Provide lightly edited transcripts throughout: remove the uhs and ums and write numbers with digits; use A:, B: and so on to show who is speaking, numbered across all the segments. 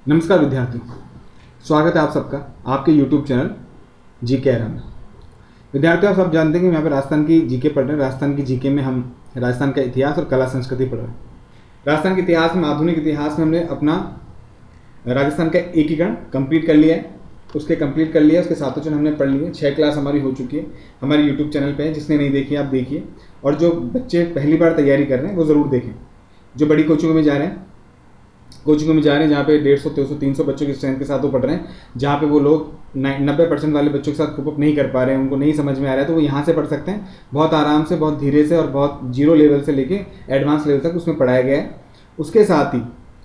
A: नमस्कार विद्यार्थियों, स्वागत है आप सबका आपके YouTube चैनल जीके एरा में। विद्यार्थियों, आप सब जानते हैं कि यहाँ पे राजस्थान की जीके पढ़ रहे हैं। राजस्थान की जीके में हम राजस्थान का इतिहास और कला संस्कृति पढ़ रहे हैं। राजस्थान के इतिहास में, आधुनिक इतिहास में हमने अपना राजस्थान का एकीकरण कंप्लीट कर लिया है। उसके सातों हमने पढ़ लिए। 6 क्लास हमारी हो चुकी है, हमारे यूट्यूब चैनल पे है। जिसने नहीं देखी आप देखिए, और जो बच्चे पहली बार तैयारी कर रहे हैं वो ज़रूर देखें। जो बड़ी कोचिंगों में जा रहे हैं जहाँ पे 150, 300, 300 बच्चों की स्ट्रेंथ के साथ वो पढ़ रहे हैं, जहाँ पे वो लोग 90% वाले बच्चों के साथ कोप अप नहीं कर पा रहे हैं, उनको नहीं समझ में आ रहा है, तो वो यहाँ से पढ़ सकते हैं। बहुत आराम से, बहुत धीरे से और बहुत जीरो लेवल से लेके एडवांस लेवल तक उसमें पढ़ाया गया है। उसके साथ ही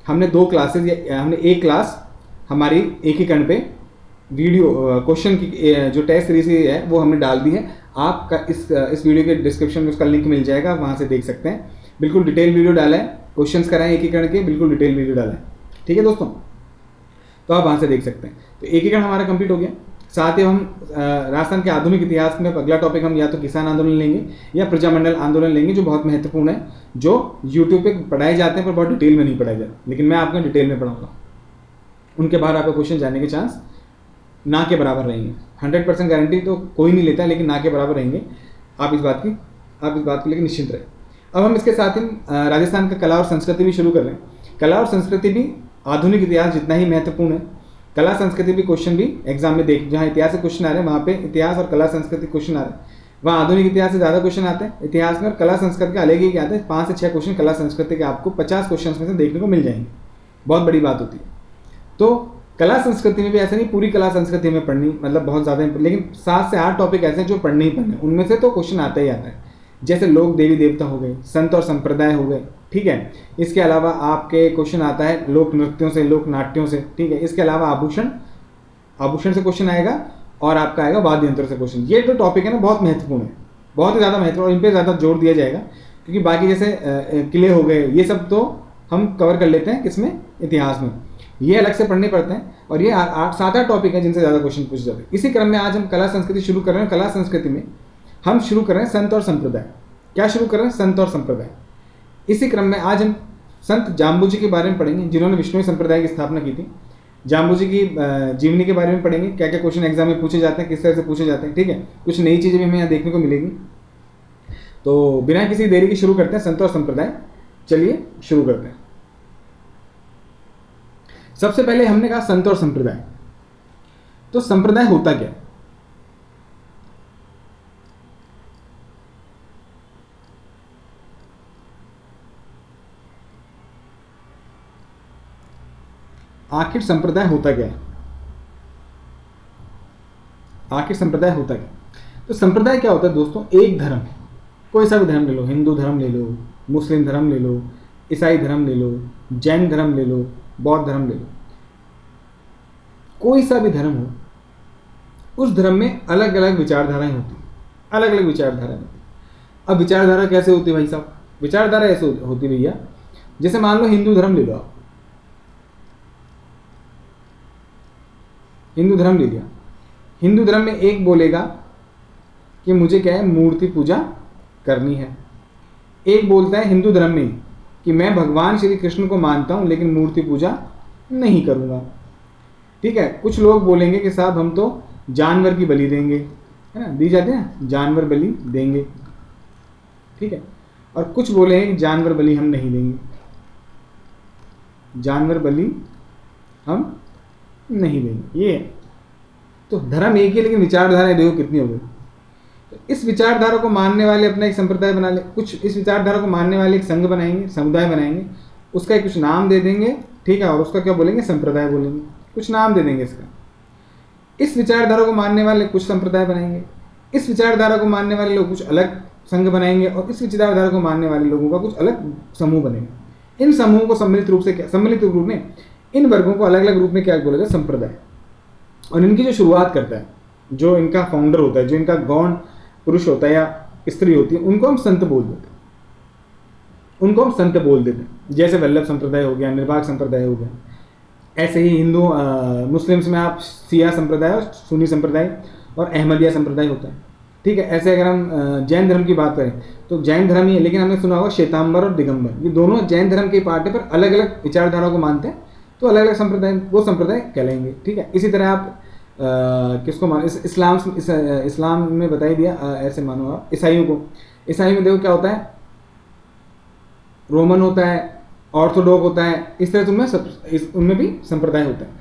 A: हमने 2 क्लासेज, हमने एक क्लास हमारी एकीकरण पे वीडियो क्वेश्चन की जो टेस्ट सीरीज है वो हमने डाल दी है। आपका इस वीडियो के डिस्क्रिप्शन में उसका लिंक मिल जाएगा, वहाँ से देख सकते हैं। बिल्कुल डिटेल वीडियो डाला है, क्वेश्चंस कराएं एकीकरण के, बिल्कुल डिटेल वीडियो डाला है। ठीक है दोस्तों, तो आप वहाँ से देख सकते हैं। तो एकीकरण हमारा कंप्लीट हो गया। साथ ही हम राजस्थान के आधुनिक इतिहास में अगला टॉपिक हम या तो किसान आंदोलन लेंगे या प्रजामंडल आंदोलन लेंगे, जो बहुत महत्वपूर्ण है, जो यूट्यूब पे पढ़ाए जाते हैं पर बहुत डिटेल में नहीं पढ़ाए जाते, लेकिन मैं आपको डिटेल में पढ़ाऊँगा। उनके बाहर आपको क्वेश्चन जाने के चांस ना के बराबर रहेंगे। 100% गारंटी तो कोई नहीं लेता, लेकिन ना के बराबर रहेंगे। आप इस बात को लेकर निश्चिंत रहे। अब हम इसके साथ ही राजस्थान का कला और संस्कृति भी शुरू कर रहे हैं। कला और संस्कृति भी आधुनिक इतिहास जितना ही महत्वपूर्ण है, कला संस्कृति भी क्वेश्चन भी एग्जाम में देख, जहाँ इतिहास से क्वेश्चन आ रहे हैं वहाँ पे इतिहास और कला संस्कृति क्वेश्चन आ रहे हैं। वहाँ आधुनिक इतिहास से ज़्यादा क्वेश्चन आते हैं इतिहास में, और कला संस्कृति के अलग ही आते हैं। 5 से 6 क्वेश्चन कला संस्कृति के आपको 50 क्वेश्चन में से देखने को मिल जाएंगे। बहुत बड़ी बात होती है। तो कला संस्कृति में भी ऐसा नहीं पूरी कला संस्कृति में पढ़नी, मतलब बहुत ज़्यादा, लेकिन 7 से 8 टॉपिक ऐसे हैं जो पढ़ने ही पढ़ने, उनमें से तो क्वेश्चन आता ही आता है। जैसे लोक देवी देवता हो गए, संत और संप्रदाय हो गए, ठीक है। इसके अलावा आपके क्वेश्चन आता है लोक नृत्यों से, लोक नाट्यों से, ठीक है। इसके अलावा आभूषण से क्वेश्चन आएगा, और आपका आएगा वाद्य यंत्रों से क्वेश्चन। ये जो टॉपिक है ना बहुत महत्वपूर्ण है, बहुत ही ज़्यादा महत्वपूर्ण, और इन पर ज़्यादा जोर दिया जाएगा, क्योंकि बाकी जैसे किले हो गए, ये सब तो हम कवर कर लेते हैं किसमें, इतिहास में। ये अलग से पढ़ने पड़ते हैं, और ये 7-8 टॉपिक हैं जिनसे ज़्यादा क्वेश्चन पूछे जाते हैं। इसी क्रम में आज हम कला संस्कृति शुरू कर रहे हैं। कला संस्कृति में हम शुरू कर रहे हैं संत और संप्रदाय। क्या शुरू कर रहे हैं? संत और संप्रदाय। इसी क्रम में आज हम संत जाम्बू जी के बारे में पढ़ेंगे, जिन्होंने विष्णु संप्रदाय की स्थापना की थी। जाम्बू जी की जीवनी के बारे में पढ़ेंगे, क्या क्या क्वेश्चन एग्जाम में पूछे जाते हैं, किस तरह से पूछे जाते हैं, ठीक है। कुछ नई चीज़ें भी हमें यहाँ देखने को मिलेगी। तो बिना किसी देरी के शुरू करते हैं संत और संप्रदाय। चलिए शुरू करते हैं। सबसे पहले हमने कहा संत और संप्रदाय। तो संप्रदाय होता क्या है? आखिर संप्रदाय होता क्या है? आखिर संप्रदाय होता क्या? तो संप्रदाय क्या होता है दोस्तों? एक धर्म, कोई सा भी धर्म ले लो, हिंदू धर्म ले लो, मुस्लिम धर्म ले लो, ईसाई धर्म ले लो, जैन धर्म ले लो, बौद्ध धर्म ले लो, कोई सा भी धर्म हो, उस धर्म में अलग अलग विचारधाराएं होती हैं, अलग अलग विचारधाराएं होती हैं। अब विचारधारा कैसे होती है भाई साहब? विचारधारा ऐसे होती भैया, जैसे मान लो हिंदू धर्म ले लो आप, हिंदू धर्म ले लिया। हिंदू धर्म में एक बोलेगा कि मुझे क्या है, मूर्ति पूजा करनी है। एक बोलता है हिंदू धर्म में कि मैं भगवान श्री कृष्ण को मानता हूँ लेकिन मूर्ति पूजा नहीं करूँगा, ठीक है। कुछ लोग बोलेंगे कि साहब हम तो जानवर की बलि देंगे, है ना, दी जाते हैं, जानवर बलि देंगे, ठीक है। और कुछ बोलेंगे कि जानवर बलि हम नहीं देंगे, जानवर बलि हम नहीं देंगे। ये तो धर्म एक ही, लेकिन विचारधाराएं देखो कितनी हो गई। तो इस विचारधारा को मानने वाले अपना एक संप्रदाय बना ले, कुछ इस विचारधारा को मानने वाले एक संघ बनाएंगे, समुदाय बनाएंगे, उसका एक कुछ नाम दे देंगे, ठीक है, और उसका क्या बोलेंगे, संप्रदाय बोलेंगे, कुछ नाम दे देंगे इसका। इस विचारधारा को मानने वाले कुछ संप्रदाय बनाएंगे, इस विचारधारा को मानने वाले लोग कुछ अलग संघ बनाएंगे, और इस विचारधारा को मानने वाले लोगों का कुछ अलग समूह बनेगा। इन समूहों को सम्मिलित रूप में इन वर्गों को अलग अलग रूप में क्या बोला जाए, संप्रदाय। और इनकी जो शुरुआत करता है, जो इनका फाउंडर होता है, जो इनका गौण पुरुष होता है या स्त्री होती है, उनको हम संत बोल देते हैं। जैसे वल्लभ संप्रदाय हो गया, निर्वाक संप्रदाय हो गया। ऐसे ही हिंदू मुस्लिम्स में आप सिया संप्रदाय और सुन्नी संप्रदाय और अहमदिया संप्रदाय होता है, ठीक है। ऐसे अगर हम जैन धर्म की बात करें तो जैन धर्म ही है, लेकिन हमने सुना होगा श्वेतांबर और दिगंबर, ये दोनों जैन धर्म के पार्ट है, पर अलग अलग विचारधारा को मानते हैं। तो अलग अलग संप्रदाय, वो संप्रदाय कहलाएंगे। ठीक है, इसी तरह आप किसको मान, इस्लाम में बता ही दिया। ऐसे मानो आप ईसाइयों को, ईसाई में देखो क्या होता है, रोमन होता है, ऑर्थोडॉक्स होता है, इस तरह से उनमें भी संप्रदाय होता है।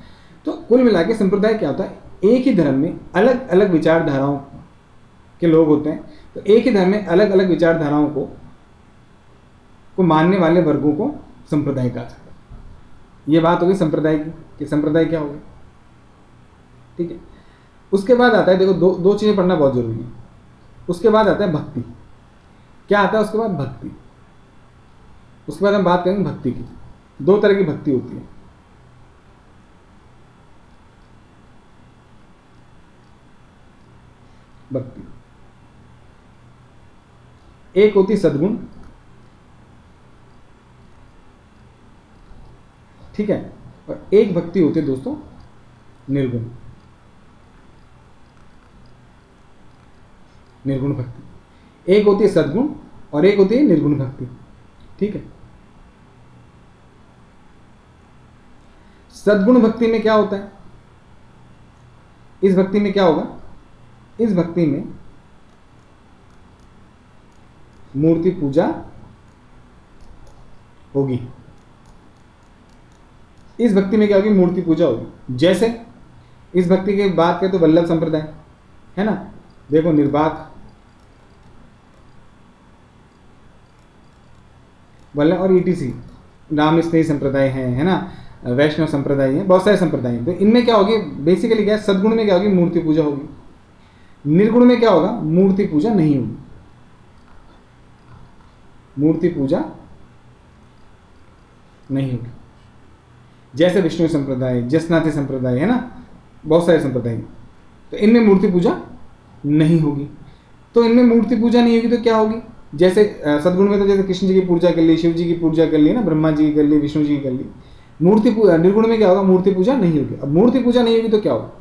A: तो कुल मिला के संप्रदाय क्या होता है, एक ही धर्म में अलग अलग विचारधाराओं के लोग होते हैं। तो एक ही धर्म में अलग अलग विचारधाराओं को मानने वाले वर्गों को संप्रदाय कहा जाता है। ये बात होगी संप्रदाय की, कि संप्रदाय क्या होगा। ठीक है, उसके बाद आता है, देखो दो चीज़ें पढ़ना बहुत जरूरी है। उसके बाद आता है भक्ति। क्या आता है उसके बाद? भक्ति। उसके बाद हम बात करेंगे भक्ति की। दो तरह की भक्ति होती है। भक्ति एक होती सद्गुण, ठीक है, और एक भक्ति होती है दोस्तों निर्गुण, निर्गुण भक्ति। एक होती है सद्गुण और एक होती है निर्गुण भक्ति। ठीक है, सद्गुण भक्ति में क्या होता है, इस भक्ति में क्या होगा, इस भक्ति में मूर्ति पूजा होगी। इस भक्ति में क्या होगी, मूर्ति पूजा होगी। जैसे इस भक्ति की बात करें तो वल्लभ संप्रदाय है ना, देखो निर्वाक, वल्लभ और ईटीसी, राम स्नेही संप्रदाय है ना, वैष्णव संप्रदाय है, बहुत सारे संप्रदाय हैं। तो इनमें क्या होगी, बेसिकली क्या है, सद्गुण में क्या होगी, मूर्ति पूजा होगी। निर्गुण में क्या होगा, मूर्ति पूजा नहीं होगी, मूर्ति पूजा नहीं होगी। जैसे विष्णु संप्रदाय, जसनाथी संप्रदाय है ना, बहुत सारे संप्रदाय हैं, तो इनमें मूर्ति पूजा नहीं होगी। तो इनमें मूर्ति पूजा नहीं होगी तो क्या होगी, जैसे सद्गुण में तो जैसे कृष्ण जी की पूजा कर ली, शिव जी की पूजा कर ली ना, ब्रह्मा जी की कर ली, विष्णु जी की कर ली। मूर्ति पूजा, निर्गुण में क्या होगा, मूर्ति पूजा नहीं होगी। अब मूर्ति पूजा नहीं होगी तो क्या होगा,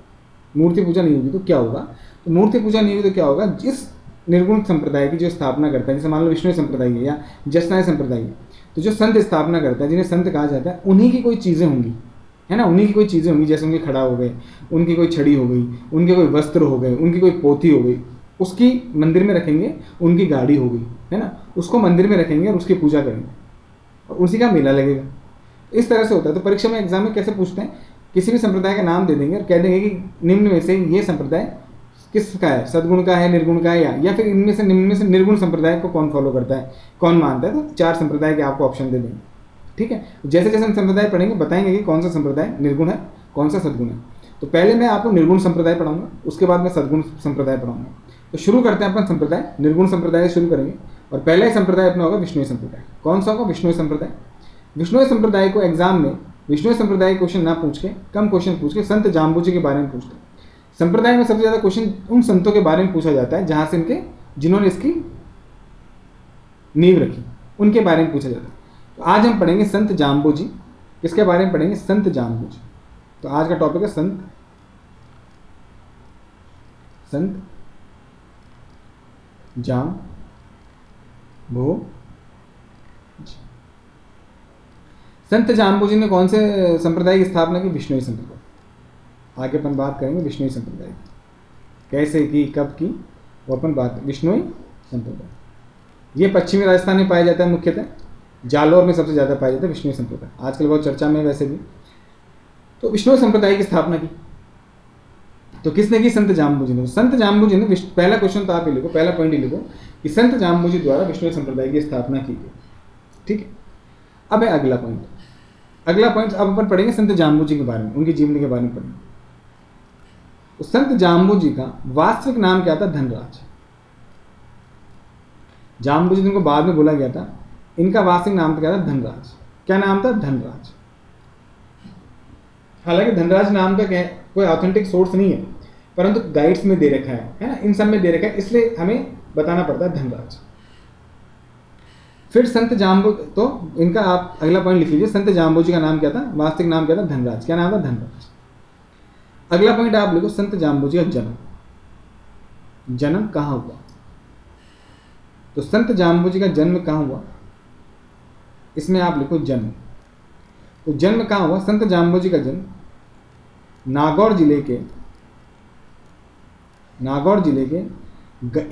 A: मूर्ति पूजा नहीं होगी तो क्या होगा, तो मूर्ति पूजा नहीं होगी तो क्या होगा, जिस निर्गुण संप्रदाय की जो स्थापना करता है, जैसे मान लो विष्णु संप्रदाय है या जसनाय संप्रदाय है, तो जो संत स्थापना करता है, जिन्हें संत कहा जाता है, उन्हीं की कोई चीज़ें होंगी, है ना, उन्हीं की कोई चीज़ें होंगी। जैसे उनके खड़ा हो गए, उनकी कोई छड़ी हो गई, उनके कोई वस्त्र हो गए, उनकी कोई पोथी हो गई, उसकी मंदिर में रखेंगे। उनकी गाड़ी हो गई, है ना, उसको मंदिर में रखेंगे और उसकी पूजा करेंगे और उसी का मेला लगेगा। इस तरह से होता है। तो परीक्षा में, एग्जाम में कैसे पूछते हैं, किसी भी संप्रदाय का नाम दे देंगे और कह देंगे कि निम्न में से ये संप्रदाय किसका है, सद्गुण का है, निर्गुण का है, या फिर इनमें से निम्न में से निर्गुण संप्रदाय को कौन फॉलो करता है, कौन मानता है। तो 4 संप्रदाय के आपको ऑप्शन दे देंगे। ठीक है, जैसे जैसे हम संप्रदाय पढ़ेंगे बताएंगे कि कौन सा संप्रदाय निर्गुण है, कौन सा सद्गुण है। तो पहले मैं आपको निर्गुण संप्रदाय पढ़ाऊंगा, उसके बाद मैं सद्गुण संप्रदाय पढ़ाऊंगा। तो शुरू करते हैं अपन संप्रदाय, निर्गुण संप्रदाय से शुरू करेंगे। और पहला ही संप्रदाय अपना होगा विष्णु संप्रदाय। कौन सा होगा, विष्णु संप्रदाय। विष्णु संप्रदाय को एग्जाम में विष्णु संप्रदाय क्वेश्चन ना पूछ के, कम क्वेश्चन पूछ के संत जाम्बू के बारे में पूछते हैं। संप्रदाय में सबसे ज़्यादा क्वेश्चन उन संतों के बारे में पूछा जाता है जहाँ से जिन्होंने इसकी नींव रखी, उनके बारे में पूछा जाता है। तो आज हम पढ़ेंगे संत जाम्बू जी। किसके बारे में पढ़ेंगे, संत जाम्बू जी। तो आज का टॉपिक है संत जाम्बू। संत जाम्बू जी ने कौन से संप्रदाय की स्थापना की, विष्णु संप्रदाय। आगे अपन बात करेंगे विष्णु संप्रदाय की, कैसे की, कब की, वो अपन बात, विष्णु संप्रदाय। ये पश्चिमी राजस्थान में पाया जाता है, मुख्यतः जालौर में सबसे ज़्यादा पाया जाता है विष्णु संप्रदाय, आजकल बहुत चर्चा में वैसे भी। तो विष्णु संप्रदाय की स्थापना की तो किसने की, संत जाम्बू जी ने। संत जाम्बू जी ने, पहला क्वेश्चन तो आप ही लिखो, पहला पॉइंट ही लिखो कि संत जाम्बू जी द्वारा विष्णु संप्रदाय की स्थापना की गई। ठीक है, अब है अगला पॉइंट। अगला पॉइंट अब अपन पढ़ेंगे संत जाम्बू जी के बारे में, उनकी जीवनी के बारे में पढ़ेंगे। तो संत जाम्बू जी का वास्तविक नाम क्या था, धनराज। जाम्बू जी जिनको बाद में बोला गया था, इनका वास्तविक नाम क्या था, धनराज। क्या नाम था, धनराज। हालांकि धनराज नाम का कोई ऑथेंटिक सोर्स नहीं है, परंतु गाइड्स में दे रखा है ना, इन सब में दे रखा है, इसलिए हमें बताना पड़ता है धनराज। फिर संत जाम्बू, तो इनका आप अगला पॉइंट लिख लीजिए, संत जाम्बू जी का नाम क्या था, वास्तविक नाम क्या था, धनराज। क्या नाम था, धनराज। अगला पॉइंट आप लिखो, संत जाम्बू जी का जन्म। जन्म कहाँ हुआ, तो संत जाम्बू जी का जन्म कहाँ हुआ, इसमें आप लिखो जन्म। तो जन्म कहाँ हुआ? संत जाम्बोजी का जन्म नागौर जिले के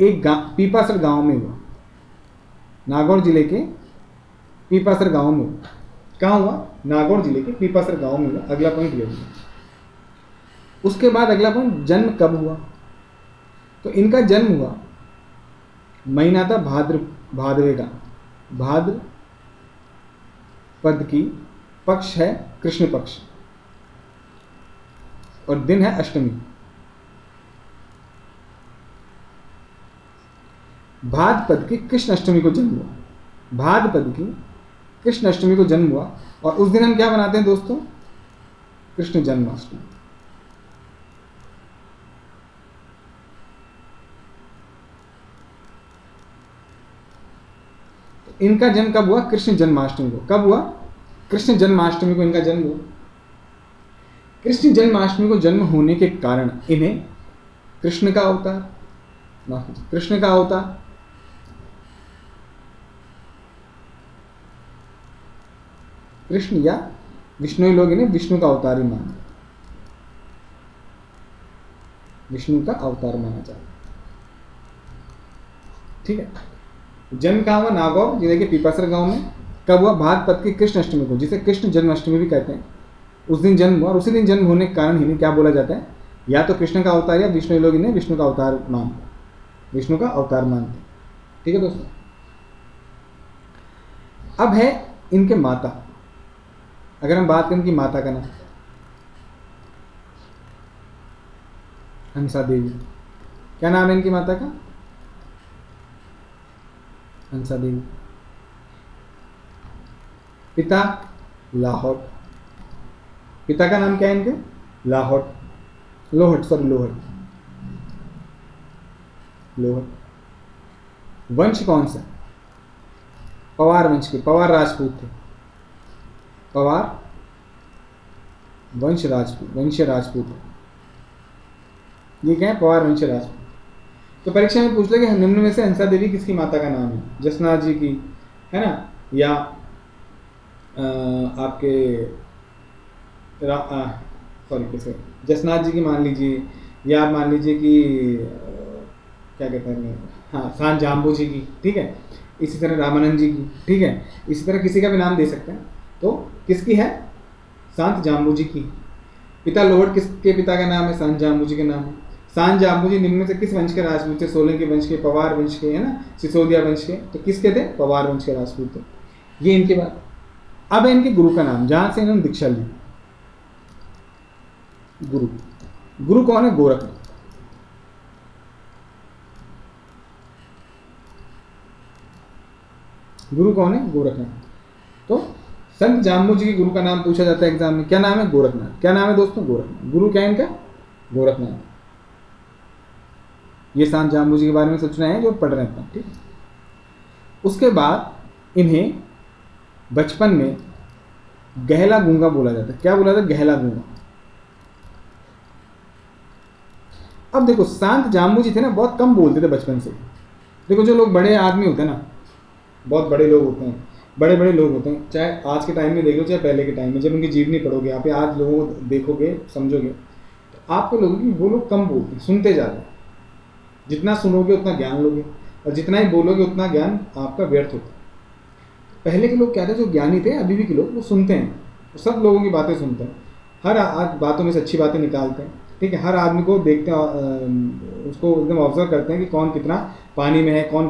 A: एक पीपासर गांव में हुआ। नागौर जिले के पीपासर गांव में हुआ। कहाँ हुआ? नागौर जिले के पीपासर गांव में हुआ। अगला पॉइंट ये हुआ। उसके बाद अगला पॉइंट, जन्म कब हुआ? तो इनका जन्म हुआ, महीना था भाद्रवे का, भाद्रपद की, पक्ष है कृष्ण पक्ष, और दिन है अष्टमी। भाद्रपद की कृष्ण अष्टमी को जन्म हुआ। भाद्रपद की कृष्ण अष्टमी को जन्म हुआ। और उस दिन हम क्या बनाते हैं दोस्तों? कृष्ण जन्माष्टमी। तो इनका जन्म कब हुआ? कृष्ण जन्माष्टमी को। कब हुआ? कृष्ण जन्माष्टमी को इनका जन्म हुआ। कृष्ण जन्माष्टमी को जन्म होने के कारण इन्हें कृष्ण का अवतार, कृष्ण या विष्णु लोग इन्हें विष्णु का अवतार ही मानते, विष्णु का अवतार माना जाता है। ठीक है। जन्म कहाँ हुआ? नागौर जिले के पीपासर गांव में। कब हुआ? भाद्रपद की कृष्ण अष्टमी को, जिसे कृष्ण जन्माष्टमी भी कहते हैं। उस दिन जन्म हुआ और उसी दिन जन्म होने के कारण इन्हें क्या बोला जाता है? या तो कृष्ण का अवतार या विष्णु लोग इन्हें विष्णु का अवतार मानते। ठीक है दोस्तों। अब है इनके माता। अगर हम बात करें कि माता का नाम हंसा देवी। क्या नाम है इनकी माता का? हंसा देवी। पिता लाहौट। पिता का नाम क्या है इनके? लोहट। वंश कौन सा? पवार वंश के, पवार राजपूत थे। पवार वंश राजपूत। ये क्या है? पवार वंश राजपूत। तो परीक्षा में पूछ ले कि निम्न में से हंसा देवी किसकी माता का नाम है? जसनाथ जी की, है ना, या आपके किसे, जसनाथ जी की मान लीजिए, या आप मान लीजिए कि क्या कहते हैं, हाँ, सांत जाम्बू जी की। ठीक है। इसी तरह रामानंद जी की। ठीक है। इसी तरह किसी का भी नाम दे सकते हैं। तो किसकी है? सांत जाम्बू जी की। पिता लोहट, किसके पिता का नाम है? सांत जाम्बू जी के नाम है। सांत जाम्बू जी निम्न में से किस वंश के राजपूत थे? सोलंकी वंश के, पवार वंश के, है ना, सिसोदिया वंश के। तो किसके थे? पवार वंश के राजपूत थे। ये इनके बाद। अब है इनके गुरु का नाम, जहां से इन्होंने दीक्षा ली। गुरु कौन है? गोरखनाथ। गुरु कौन है? गोरखनाथ। तो संत जाम्बू जी के गुरु का नाम पूछा जाता है एग्जाम में। क्या नाम है? गोरखनाथ। क्या नाम है दोस्तों? गोरखनाथ। गुरु क्या है इनका? गोरखनाथ। ये सांत जाम्बू जी के बारे में सोचना है जो पढ़ रहे हैं। ठीक है। उसके बाद इन्हें बचपन में गहला गूंगा बोला जाता है। क्या बोला जाता है? गहला गूंगा। अब देखो, सांत जाम्बू जी थे ना, बहुत कम बोलते थे बचपन से। देखो, जो लोग बड़े आदमी होते हैं ना, बहुत बड़े लोग होते हैं, बड़े लोग होते हैं, चाहे आज के टाइम में देख लो चाहे पहले के टाइम में, जब उनकी जीवनी पढ़ोगे, आप आज लोगों को देखोगे, समझोगे, तो आपको लोगों की वो लोग कम बोलते हैं, सुनते ज़्यादा हैं। जितना सुनोगे उतना ज्ञान लोगे, और जितना ही बोलोगे उतना ज्ञान आपका व्यर्थ होता है। पहले के लोग क्या थे, जो ज्ञानी थे, अभी भी के लोग, वो सुनते हैं, वो सब लोगों की बातें सुनते हैं, हर बातों में से अच्छी बातें निकालते हैं। ठीक है। हर आदमी को देखते हैं, उसको एकदम ऑब्जर्व करते हैं कि कौन कितना पानी में है, कौन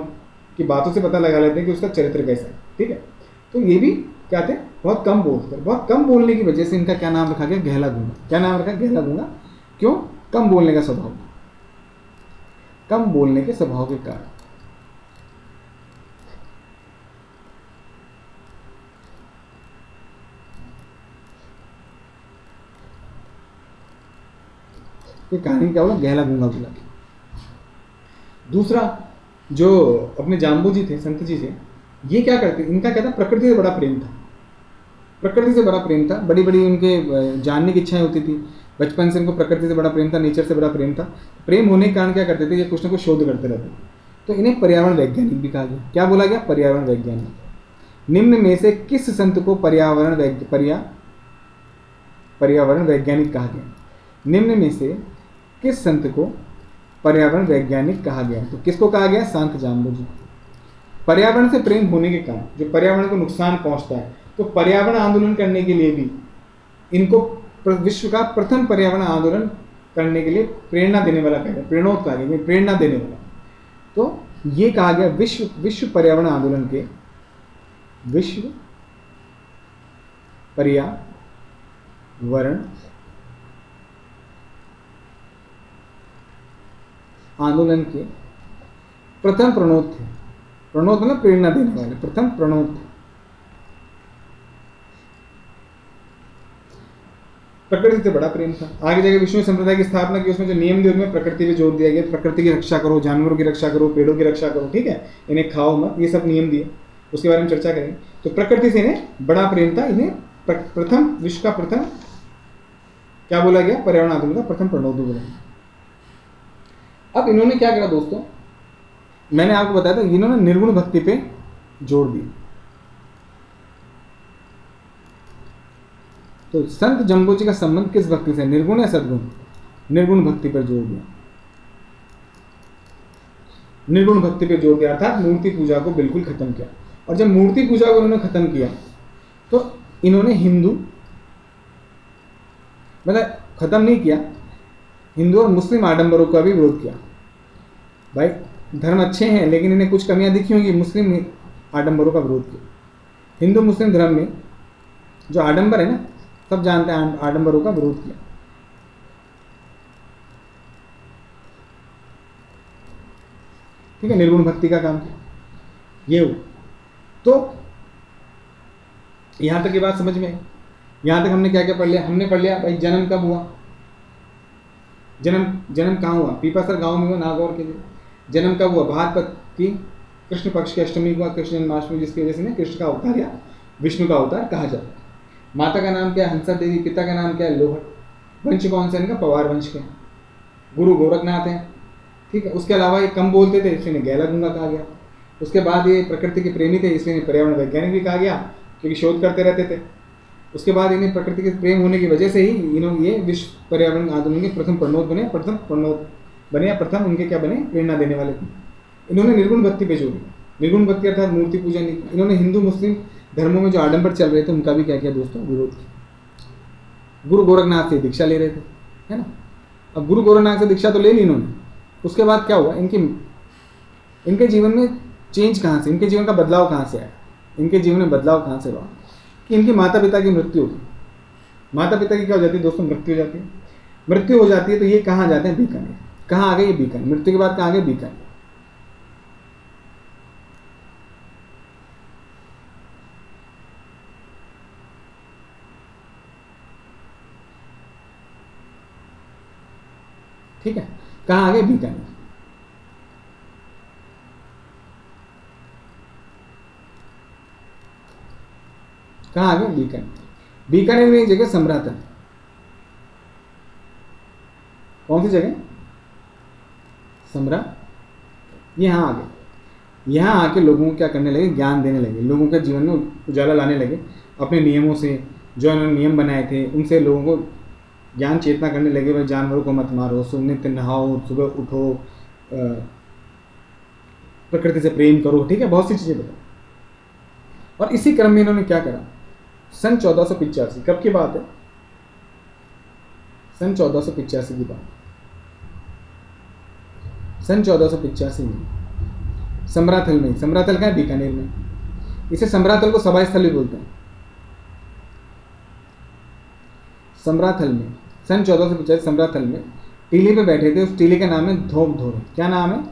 A: की बातों से पता लगा लेते हैं कि उसका चरित्र कैसा है। ठीक है। तो ये भी क्या थे, बहुत कम बोलते थे। बहुत कम बोलने की वजह से इनका क्या नाम रखा गया? गहला गूंगा। क्या नाम रखा? गहला गूंगा। क्यों? कम बोलने का स्वभाव, कम बोलने के स्वभाव के कारण। ये कहानी क्या होगा? गहला गूंगा बोला। दूसरा, जो अपने जाम्बू जी थे, संत जी थे, ये क्या करते? इनका क्या था? प्रकृति से बड़ा प्रेम था। प्रकृति से बड़ा प्रेम था। बड़ी बड़ी उनके जानने की इच्छाएं होती थी। बचपन से इनको प्रकृति से बड़ा प्रेम था, नेचर से बड़ा प्रेम था। प्रेम होने के कारण क्या करते थे? ये कुछ ना कुछ शोध करते रहते थे। तो इन्हें पर्यावरण वैज्ञानिक भी कहा गया। क्या बोला गया? पर्यावरण वैज्ञानिक। निम्न में से किस संत को पर्यावरण पर्यावरण वैज्ञानिक कहा गया? निम्न में से किस संत को पर्यावरण वैज्ञानिक कहा गया? तो किसको कहा गया? संत जाम्बुजी। पर्यावरण से प्रेम होने के कारण जो पर्यावरण को नुकसान पहुंचता है, तो पर्यावरण आंदोलन करने के लिए भी इनको विश्व का प्रथम पर्यावरण आंदोलन करने के लिए प्रेरणा देने वाला कहा गया, प्रेरणोत कहा गया, प्रेरणा देने वाला। तो ये कहा गया विश्व पर्यावरण आंदोलन के विश्व पर्यावरण आंदोलन के प्रथम प्रणोत थे। प्रणोत मतलब प्रेरणा देने वाले, प्रथम प्रणोत थे। प्रकृति से बड़ा प्रेम था। आगे जाके विष्णु संप्रदाय की स्थापना की, उसमें जो नियम दिए उनमें प्रकृति पे जोर दिया गया, प्रकृति की रक्षा करो, जानवरों की रक्षा करो, पेड़ों की रक्षा करो, ठीक है, इन्हें खाओ मत, ये सब नियम दिए, उसके बारे में चर्चा करेंगे। तो प्रकृति से इन्हें बड़ा प्रेम था, इन्हें प्रथम विश्व का प्रथम क्या बोला गया? पर्यावरण आंदोलन का प्रथम प्रणोत बोला गया। अब इन्होंने क्या करा दोस्तों, मैंने आपको बताया था, इन्होंने निर्गुण भक्ति पे जोर दिया। तो संत जम्बोजी का संबंध किस भक्ति से? निर्गुण या सद्गुण? निर्गुण भक्ति पर जोर दिया। निर्गुण भक्ति पर जोर दिया, अर्थात मूर्ति पूजा को बिल्कुल खत्म किया। और जब मूर्ति पूजा को उन्होंने खत्म किया तो इन्होंने हिंदू मतलब खत्म नहीं किया, हिंदू और मुस्लिम आडंबरों का भी विरोध किया। भाई धर्म अच्छे हैं लेकिन इन्हें कुछ कमियां दिखी होंगी, मुस्लिम आडंबरों का विरोध किया। हिंदू मुस्लिम धर्म में जो आडंबर है ना, सब जानते हैं, आडंबरों का विरोध किया। ठीक है, निर्गुण भक्ति का काम किया ये हो। तो यहां तक की बात समझ में आई। यहां तक हमने क्या क्या पढ़ लिया? हमने पढ़ लिया भाई जन्म कब हुआ, जन्म कहाँ हुआ? पीपासर गांव में हुआ, नागौर के लिए। जन्म कब हुआ? भाद्रपद की कृष्ण पक्ष की अष्टमी हुआ, कृष्ण जन्माष्टमी, जिसकी वजह से ने कृष्ण का अवतार या विष्णु का अवतार कहा जाता है। माता का नाम क्या है? हंसा देवी। पिता का नाम क्या है? लोहट। वंश कौन सा इनका? पवार वंश के। गुरु गोरखनाथ हैं, ठीक है। उसके अलावा ये कम बोलते थे, इसलिए गैला गुंगा कहा गया। उसके बाद ये प्रकृति के प्रेमी थे, इसलिए पर्यावरण वैज्ञानिक भी कहा गया, क्योंकि शोध करते रहते थे। उसके बाद इन्हें प्रकृति के प्रेम होने की वजह से ही इन्होंने ये विश्व पर्यावरण आंदोलन के प्रथम प्रणोत बने, या प्रथम उनके क्या बने? प्रेरणा देने वाले थे। इन्होंने निर्गुण भक्ति पे जोर दिया। निर्गुण भक्ति अर्थात मूर्ति पूजा नहीं की। इन्होंने हिंदू मुस्लिम धर्मों में जो आडंबर चल रहे थे उनका भी क्या किया दोस्तों? विरोध किया। गुरु गोरखनाथ से दीक्षा ले रहे थे, है ना। अब गुरु गोरखनाथ से दीक्षा तो ले ली इन्होंने, उसके बाद क्या हुआ? इनके जीवन में चेंज कहाँ से, इनके जीवन का बदलाव कहाँ से आया? इनके जीवन में बदलाव कहाँ से हुआ कि इनके माता पिता की मृत्यु होगी। माता पिता की क्या हो जाती है दोस्तों? मृत्यु हो जाती है। मृत्यु हो जाती है तो ये कहाँ जाते हैं? बीकानेर। कहाँ आ गए? ये बीकानेर। मृत्यु के बाद कहाँ आ गए? बीकानेर। ठीक है, कहाँ आ गए? बीकानेर। कहाँ आ गए? बीकानेर। बीकानेर में एक जगह समरातल। कौन सी जगह? समरा। यहाँ आ गए। यहाँ आके लोगों को क्या करने लगे? ज्ञान देने लगे, लोगों के जीवन में उजाला लाने लगे। अपने नियमों से, जो इन्होंने नियम बनाए थे उनसे लोगों को ज्ञान चेतना करने लगे। भाई जानवरों को मत मारो, नित्य नहाओ, सुबह उठो, प्रकृति से प्रेम करो, ठीक है, बहुत सी चीज़ें बताओ। और इसी क्रम में इन्होंने क्या करा? सन 1485, कब की बात है? सन 1485 की बात। सन 1485 में समराथल में, समराथल का है बीकानेर में, इसे समराथल को सभा स्थल भी बोलते हैं। समराथल में सन 1485 समराथल में टीले पे बैठे थे। उस टीले का नाम है धोप धोरे। क्या नाम है?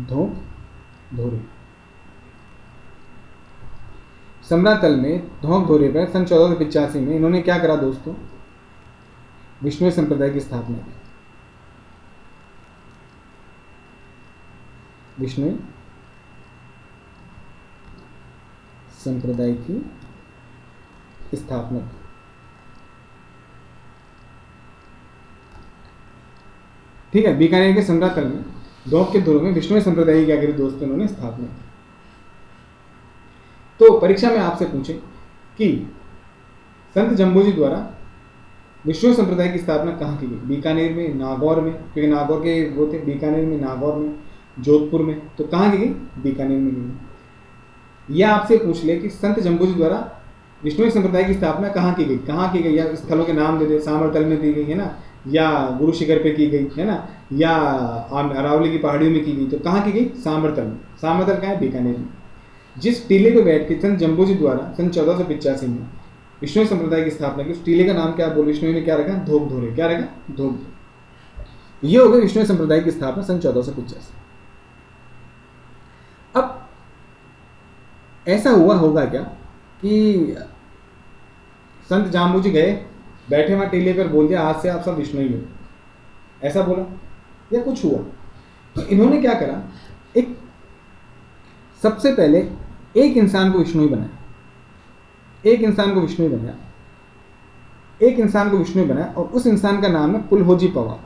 A: धोप धोरे। समरातल में धोप धोरे पर सन 1485 में इन्होंने क्या करा दोस्तों? विष्णु संप्रदाय की स्थापना की। विष्णु संप्रदाय की स्थापना की। ठीक है, बीकानेर के समरातल में धोप के धोरे में विष्णु संप्रदाय की क्या करी दोस्तों? इन्होंने स्थापना की। तो परीक्षा में आपसे पूछे कि संत जम्बोजी द्वारा विष्णु संप्रदाय की स्थापना कहाँ की गई? बीकानेर में, नागौर में, क्योंकि नागौर के वो थे, बीकानेर में, नागौर में, जोधपुर में, तो कहाँ की गई? बीकानेर में गई। या आपसे पूछ ले कि संत जम्बूजी द्वारा विष्णु संप्रदाय की स्थापना कहाँ की गई? कहाँ की गई? या स्थलों के नाम दे दे, सामरतल में दी गई है ना, या गुरु शिखर पे की गई है ना, या अरावली की पहाड़ियों में की गई, तो कहाँ की गई? सामरतल में। सामरतल कहाँ है? बीकानेर में। जिस टीले पे बैठ के संत जम्बूजी द्वारा सन 1485 में विष्णु संप्रदाय की स्थापना की, उस टीले का नाम क्या? बोल विष्णु ने क्या रखा? धोकधोरे। क्या रखा? धोकधोरे। ये हो गई विष्णु संप्रदाय की स्थापना सन 1485। अब ऐसा हुआ होगा क्या कि संत जाम्बूजी गए, बैठे वहां टीले पर, बोल दिया आज से आप सब विष्णु ही हो, ऐसा बोला या कुछ हुआ? तो इन्होंने क्या करा, एक सबसे पहले एक इंसान को विष्णु ही बनाया, एक इंसान को विष्णु ही बनाया, एक इंसान को विष्णु ही बनाया, और उस इंसान का नाम है पुलहोजी पवार।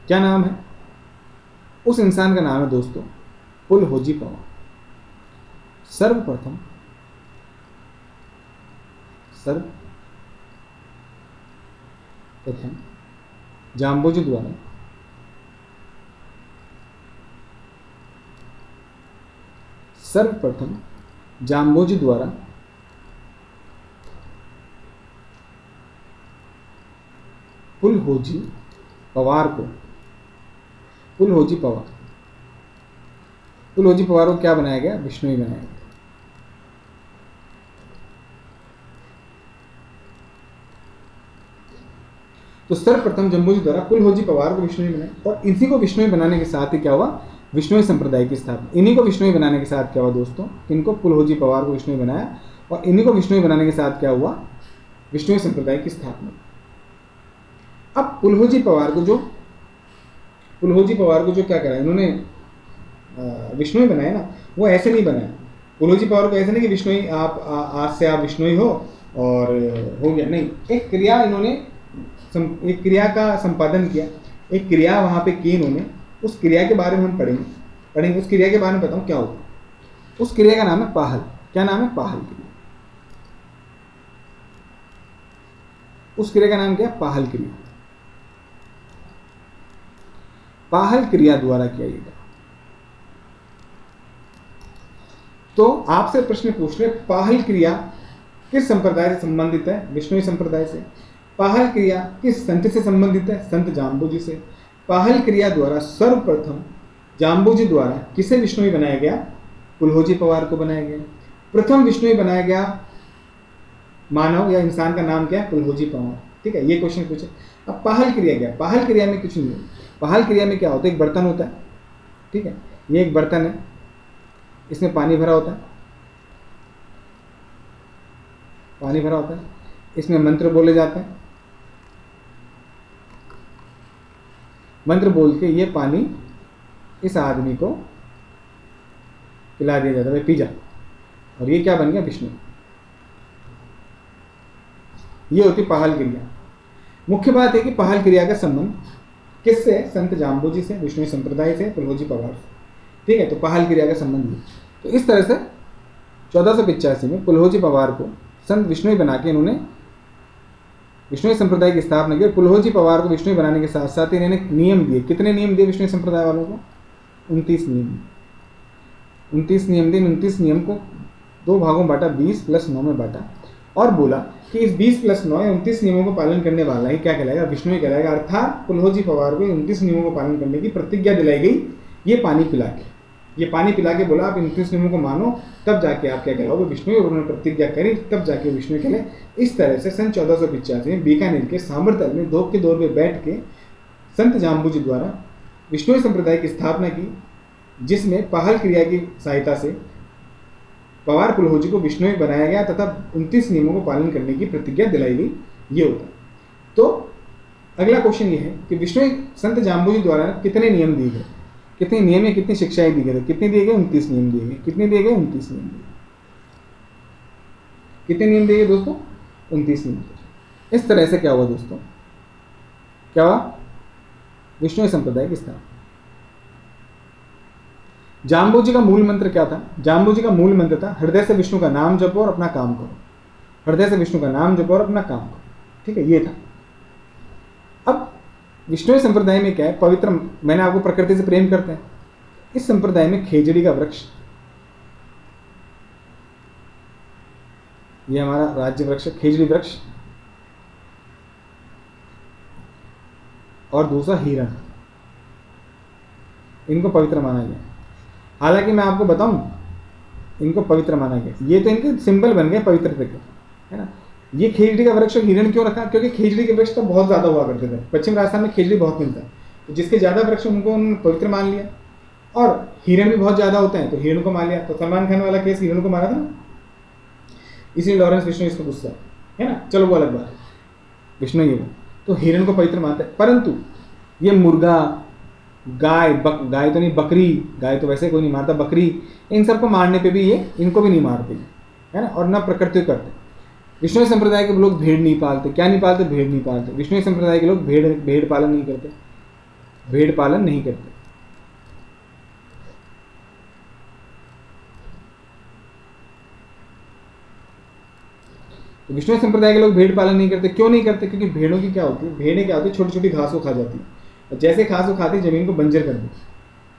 A: क्या नाम है उस इंसान का? नाम है दोस्तों पुलहोजी पवार। सर्वप्रथम जाम्बोजी द्वारा पुलहोजी पवार को क्या बनाया गया? विष्णु ही बनाया गया। तो सर्वप्रथम जम्बूजी द्वारा पुलहोजी पवार को विष्णु ही बनाया, और इसी को विष्णु ही बनाने के साथ ही क्या हुआ? विष्णु संप्रदाय की स्थापना। इन्हीं को विष्णु ही बनाने के साथ क्या हुआ दोस्तों? इनको पुलहोजी पवार को विष्णु ही बनाया, और इन्हीं को विष्णु ही बनाने के साथ क्या हुआ? विष्णु संप्रदाय की स्थापना। अब पुलहोजी पवार को जो क्या करा इन्होंने, विष्णु ही बनाया ना, वो ऐसे नहीं बनाया। पुलहोजी पवार को ऐसे नहीं कि विष्णु ही आप आज से आप विष्णु ही हो और हो गया, नहीं। एक क्रिया इन्होंने, एक क्रिया का संपादन किया, एक क्रिया वहां पे की इन्होंने। उस क्रिया के बारे में हम पढ़ेंगे। उस क्रिया के बारे में बताऊं क्या होगा। उस क्रिया का नाम है पाहल। क्या नाम है? पाहल क्रिया। उस क्रिया का नाम क्या है? पाहल क्रिया। पाहल क्रिया द्वारा किया गया। तो आपसे प्रश्न पूछ रहे, पाहल क्रिया किस संप्रदाय से संबंधित है? विष्णु संप्रदाय से। पाहल क्रिया किस संत से संबंधित है? संत जाम्बूजी से। पाहल क्रिया द्वारा सर्वप्रथम जाम्बूजी द्वारा किसे विष्णु बनाया गया? पुलहोजी पवार को बनाया गया। प्रथम विष्णु बनाया गया मानव या इंसान का नाम क्या है? पुलहोजी पवार। ठीक है, ये क्वेश्चन पूछे। अब पाहल क्रिया क्या? पाहल क्रिया में कुछ नहीं है। पाहल क्रिया में क्या होता है? एक बर्तन होता है, ठीक है, ये एक बर्तन है, इसमें पानी भरा होता है, इसमें मंत्र बोले जाते हैं, मंत्र बोल के ये पानी इस आदमी को पिला दिया जाता है, पी जा, और ये क्या बन गया? विष्णु। ये होती पाहल क्रिया। मुख्य बात है कि पाहल क्रिया का संबंध किससे? संत जाम्बूजी से, विष्णु संप्रदाय से, पुलहोजी पवार से। ठीक है, तो पाहल क्रिया का संबंध है। तो इस तरह से 1485 में पुलहोजी पवार को संत विष्णु बना के इन्होंने विष्णु संप्रदाय की स्थापना की। पुलहोजी पवार को विष्णु बनाने के साथ साथ इन्होंने नियम दिए। कितने नियम दिए विष्णु संप्रदाय वालों को? 29 नियम। 29 नियम दिए। 29 नियम को 2 भागों में बांटा, 20 + 9 में बांटा, और बोला कि इस 20 + 9 या 29 नियमों को पालन करने वाला ही क्या कहलाएगा? विष्णु ही कहलाएगा। अर्थात पुलहोजी पवार को 29 नियमों को पालन करने की प्रतिज्ञा दिलाई गई। ये पानी पिला के बोला आप 29 नियमों को मानो, तब जाके आप क्या कहलाओगे? विष्णु। और उन्होंने प्रतिज्ञा करी, तब जाके विष्णु कहले। इस तरह से सन 1485 में बीकानेर के सामरतल में धोक के दौर में बैठ के संत जाम्बूजी द्वारा विष्णु संप्रदाय की स्थापना की, जिसमें पाहल क्रिया की सहायता से पवार पुलहोजी को विष्णु बनाया गया तथा 29 नियमों को पालन करने की प्रतिज्ञा दिलाई गई। ये होता है। तो अगला क्वेश्चन ये है कि विष्णु संत जाम्बूजी द्वारा कितने नियम दिए गए? कितने नियम या कितनी शिक्षाएं दी गई? कितने दिए गए? 29 नियम दिए गए। कितने दिए गए? 29 नियम दिए। कितने नियम दिए गए दोस्तों? 29 नियम। इस तरह से क्या हुआ दोस्तों? क्या हुआ? विष्णु संप्रदाय की स्थापना। जाम्बूजी का मूल मंत्र क्या था? जाम्बूजी का मूल मंत्र था, हृदय से विष्णु का नाम जपो और अपना काम करो। हृदय से विष्णु का नाम जपो और अपना काम करो। ठीक है, ये था। अब विष्णु संप्रदाय में क्या है, पवित्र, मैंने आपको प्रकृति से प्रेम करते हैं, इस संप्रदाय में खेजड़ी का वृक्ष, ये हमारा राज्य वृक्ष खेजड़ी वृक्ष, और दूसरा हिरण, इनको पवित्र माना गया। हालांकि मैं आपको बताऊं, इनको पवित्र माना गया, ये तो इनके सिंबल बन गए पवित्रता के, है ना। ये खेजड़ी का वृक्ष और हिरण क्यों रखा, क्योंकि खेजड़ी के वृक्ष तो बहुत ज़्यादा हुआ करते थे, पश्चिम राजस्थान में खेजड़ी बहुत मिलता है, तो जिसके ज़्यादा वृक्ष उनको उन्होंने पवित्र मान लिया, और हिरण भी बहुत ज़्यादा होते हैं तो हिरण को मान लिया। तो सलमान खान वाला केस हिरण को मारा था ना, इसलिए लॉरेंस विष्णु इसको गुस्सा है ना। चलो वो अलग बात है, विष्णु ये वो तो हिरण को पवित्र मानते हैं, परंतु ये मुर्गा, गाय, गाय तो नहीं, बकरी, गाय तो वैसे कोई नहीं मारता, बकरी, इन सबको मारने पे भी ये इनको भी नहीं मारते, है ना, और ना प्रकृति करते। विष्णु संप्रदाय के लोग भेड़ नहीं पालते, क्या नहीं पालते, भेड़ नहीं पालते। विष्णु संप्रदाय के लोग भेड़ पालन नहीं करते, भेड़ पालन नहीं करते। तो विष्णु संप्रदाय के लोग भेड़ पालन नहीं करते, क्यों नहीं करते, क्योंकि भेड़ों की क्या होती है, भेड़ें क्या होती है, छोटी छोटी घास को खा जाती है, और जैसे घास को खाती है जमीन को बंजर कर देती है,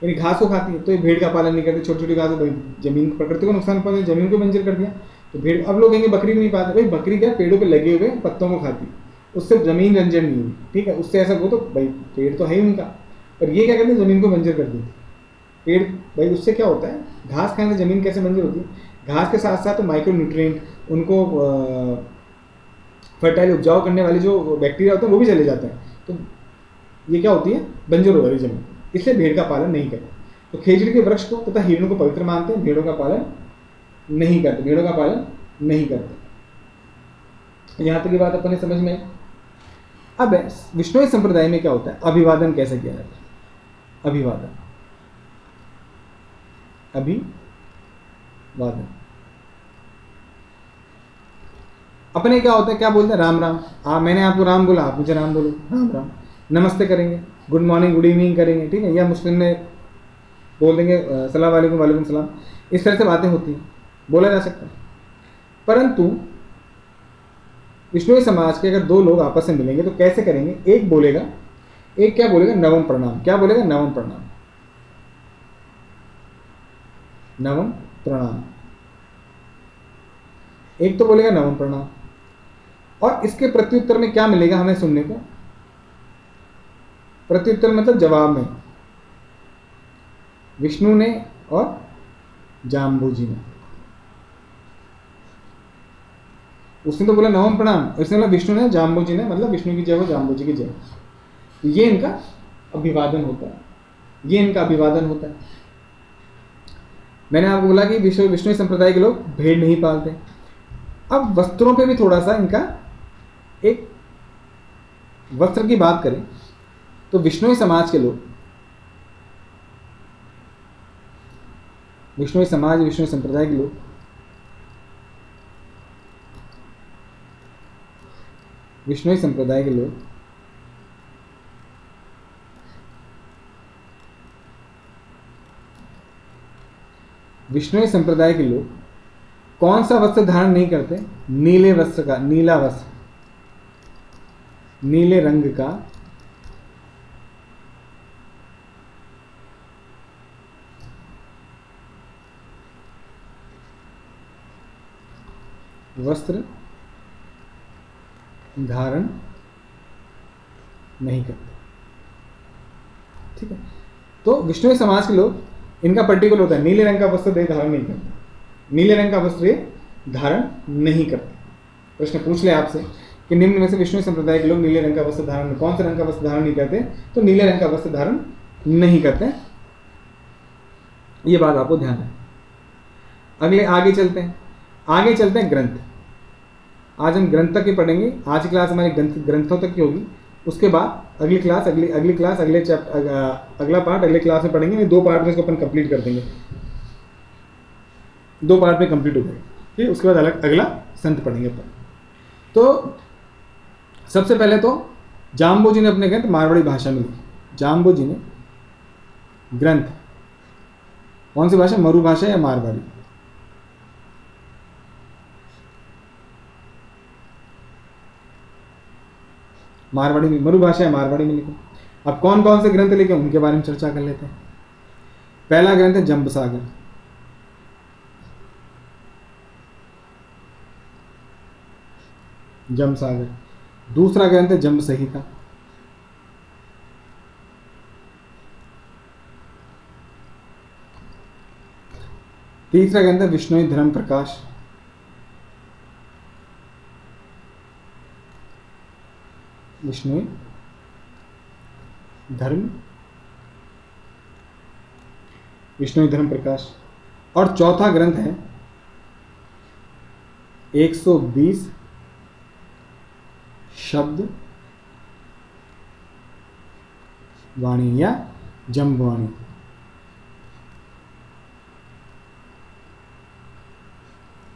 A: यानी घास को खाती है, तो ये भेड़ का पालन नहीं करते, छोटी छोटी घास को, जमीन प्रकृति को नुकसान पहुंचे, जमीन को बंजर कर दिया, तो भेड़। अब लोग कहेंगे बकरी नहीं पालते, भाई बकरी क्या पेड़ों पे लगे हुए पत्तों को खाती है, उससे जमीन बंजर नहीं हुई, ठीक है, उससे ऐसा हो तो भाई पेड़ तो है ही उनका, और ये क्या करते हैं, जमीन को बंजर कर देती है। पेड़ भाई उससे क्या होता है, घास खाने से जमीन कैसे बंजर होती है, घास के साथ साथ माइक्रो न्यूट्रिएंट, उनको फर्टाइल उपजाऊ करने वाले जो बैक्टीरिया होते हैं वो भी चले जाते हैं, तो ये क्या होती है, बंजर हो रही जमीन, इसलिए भेड़ का पालन नहीं करते। तो खेजड़ी के वृक्ष को तथा हिरणों को पवित्र मानते हैं, भेड़ों का पालन नहीं करते, भेड़ों का पालन नहीं करते। यहां तक की बात अपने समझ में आई। अब विष्णु संप्रदाय में क्या होता है, अभिवादन कैसे किया जाता है, अभिवादन, अभिवादन अपने क्या होता है, क्या बोलते हैं, राम राम, मैंने आपको राम बोला, आप मुझे राम बोलो, राम राम, नमस्ते करेंगे, गुड मॉर्निंग, गुड इवनिंग करेंगे, ठीक है, या मुस्लिम में बोल देंगे सलाम वालेकुम, वालेकुम सलाम, इस तरह से बातें होती हैं, बोला जा सकता है। परंतु विष्णु समाज के अगर दो लोग आपस में मिलेंगे तो कैसे करेंगे, एक बोलेगा, एक क्या बोलेगा, नवम प्रणाम, क्या बोलेगा, नवम प्रणाम, नवम प्रणाम, एक तो बोलेगा नवम प्रणाम, और इसके प्रत्युत्तर में क्या मिलेगा हमें सुनने को, प्रत्युत्तर मतलब जवाब में, विष्णु ने और जाम्बू जी ने, उसने तो बोला नवम प्रणाम, उसने बोला विष्णु ने, जाम्बू जी ने, मतलब विष्णु की जय हो, जाम्बू जी की जय। तो ये इनका अभिवादन होता है, ये इनका अभिवादन होता है। मैंने आपको बोला कि विष्णु संप्रदाय के लोग भेड़ नहीं पालते। अब वस्त्रों पे भी थोड़ा सा इनका, एक वस्त्र की बात करें तो विष्णु समाज के लोग, विष्णु समाज, विष्णु संप्रदाय के लोग विष्णु संप्रदाय के लोग विष्णु संप्रदाय के लोग कौन सा वस्त्र धारण नहीं करते, नीले वस्त्र का, नीला वस्त्र, नीले रंग का वस्त्र धारण नहीं करते, ठीक है। तो विष्णु समाज के लोग, इनका पर्टिकुलर होता है, नीले रंग का वस्त्र धारण नहीं करते, नीले रंग का वस्त्र धारण नहीं करते। प्रश्न पूछ ले आपसे कि निम्न में से विष्णु संप्रदाय के लोग नीले रंग का वस्त्र धारण, कौन से रंग का वस्त्र धारण नहीं करते, तो नीले रंग का वस्त्र धारण नहीं करते, ये बात आपको ध्यान है। अगले आगे चलते हैं ग्रंथ। आज हम ग्रंथ तक ही पढ़ेंगे, आज की क्लास हमारी ग्रंथों तक की होगी, उसके बाद अगली क्लास, अगली क्लास, अगले चैप्टर, अगला पार्ट अगले क्लास में पढ़ेंगे। 2 पार्ट में इसको अपन कंप्लीट कर देंगे, 2 पार्ट में कंप्लीट हो जाएगा, ठीक है। उसके बाद अगला संत पढ़ेंगे अपन। तो सबसे पहले तो जाम्बू जी ने अपने ग्रंथ मारवाड़ी भाषा में लिखे। जाम्बू जी ने ग्रंथ कौन सी भाषा, मरु भाषा या मारवाड़ी, मारवाड़ी में, मरु भाषा है, मारवाड़ी में लिखो। अब कौन कौन से ग्रंथ लिखे उनके बारे में चर्चा कर लेते हैं। पहला ग्रंथ है जंबसागर, जंबसागर। दूसरा ग्रंथ है जंब संहिता, तीसरा ग्रंथ है विष्णु धर्म प्रकाश, विष्णु धर्म प्रकाश। और चौथा ग्रंथ है 120 शब्द वाणी या जंबवाणी।